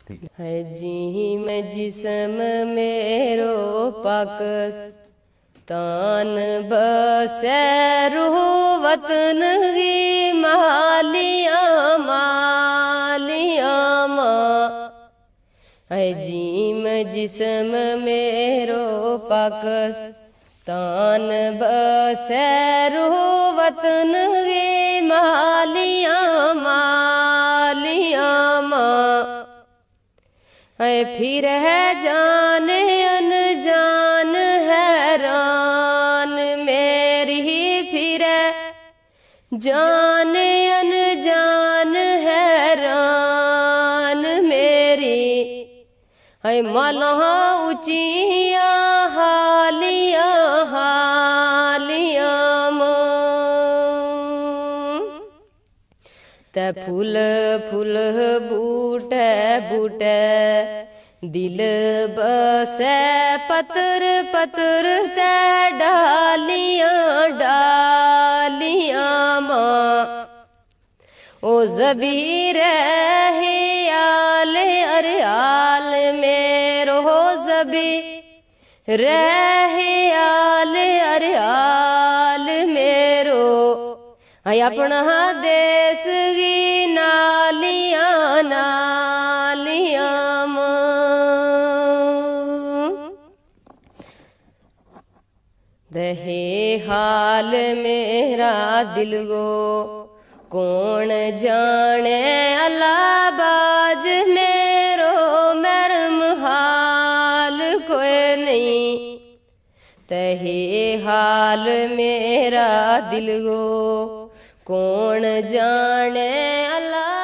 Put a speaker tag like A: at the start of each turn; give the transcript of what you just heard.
A: है जी मैं जिस्म मेरो पाकिस्तान बसे रूह वतन की मालियां मालियां है जी मैं जिस्म मेरो पाकिस्तान बसे रूह वतन की मालियां मालियां है फिर है जान अनजान हैरान मेरी फिर जान अनजान हैरान मेरी है माला ऊंचिया हालिया हालिया ते फूल फूल बूटे बूटे दिल बसे पतर पतर ते डालियां डालियां ओ ज़बीर है आल अरे आल मेरो ज़बीर है आल अरे आल मेरो अपना देश की नालियां नालियां दहे हाल मेरा दिल गो कौन जाने अल्लाहबाज मेरो मरम हाल कोई नहीं तहे हाल मेरा दिल गो कौन जाने अल्लाह।